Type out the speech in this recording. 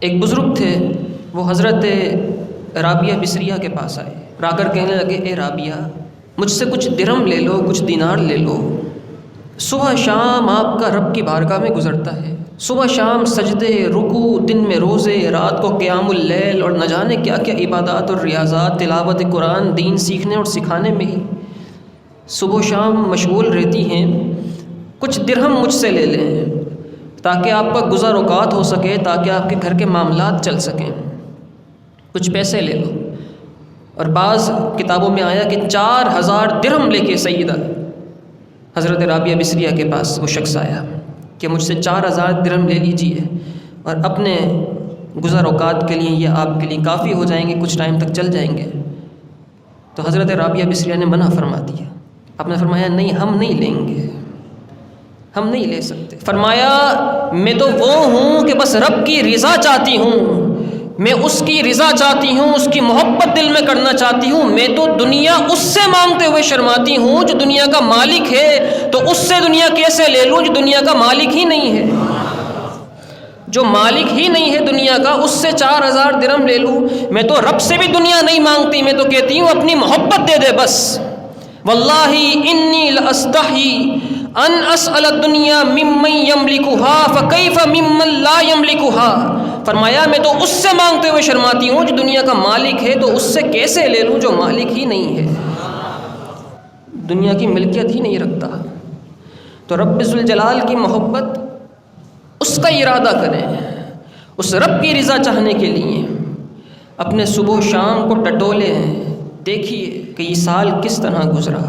ایک بزرگ تھے، وہ حضرت رابعہ بصریہ کے پاس آئے، را کر کہنے لگے اے رابعہ مجھ سے کچھ درہم لے لو، کچھ دینار لے لو، صبح شام آپ کا رب کی بارگاہ میں گزرتا ہے، صبح شام سجدے، رکوع، دن میں روزے، رات کو قیام اللیل اور نہ جانے کیا کیا عبادات اور ریاضات، تلاوت قرآن، دین سیکھنے اور سکھانے میں ہی صبح و شام مشغول رہتی ہیں، کچھ درہم مجھ سے لے لیں تاکہ آپ کا گزر اوقات ہو سکے، تاکہ آپ کے گھر کے معاملات چل سکیں، کچھ پیسے لے لو۔ اور بعض کتابوں میں آیا کہ 4000 درہم لے کے سیدہ حضرت رابعہ بصریہ کے پاس وہ شخص آیا کہ مجھ سے 4000 درہم لے لیجئے اور اپنے گزر اوقات کے لیے یہ آپ کے لیے کافی ہو جائیں گے، کچھ ٹائم تک چل جائیں گے۔ تو حضرت رابعہ بصریہ نے منع فرما دیا، آپ نے فرمایا نہیں، ہم نہیں لیں گے، ہم نہیں لے سکتے۔ فرمایا میں تو وہ ہوں کہ بس رب کی رضا چاہتی ہوں، میں اس کی رضا چاہتی ہوں، اس کی محبت دل میں کرنا چاہتی ہوں، میں تو دنیا اس سے مانگتے ہوئے شرماتی ہوں جو دنیا کا مالک ہے، تو اس سے دنیا کیسے لے لوں جو دنیا کا مالک ہی نہیں ہے، جو مالک ہی نہیں ہے دنیا کا، اس سے 4000 درہم لے لوں؟ میں تو رب سے بھی دنیا نہیں مانگتی، میں تو کہتی ہوں اپنی محبت دے دے بس۔ واللہ انی لاستحی ان اسأل الدنیا ممن یملکها فکیف ممن لا یملکها۔ فرمایا میں تو اس سے مانگتے ہوئے شرماتی ہوں جو دنیا کا مالک ہے، تو اس سے کیسے لے لوں جو مالک ہی نہیں ہے، دنیا کی ملکیت ہی نہیں رکھتا۔ تو رب ذوالجلال کی محبت اس کا ارادہ کریں، اس رب کی رضا چاہنے کے لیے اپنے صبح و شام کو ٹٹولے ہیں، دیکھیے کہ یہ سال کس طرح گزرا۔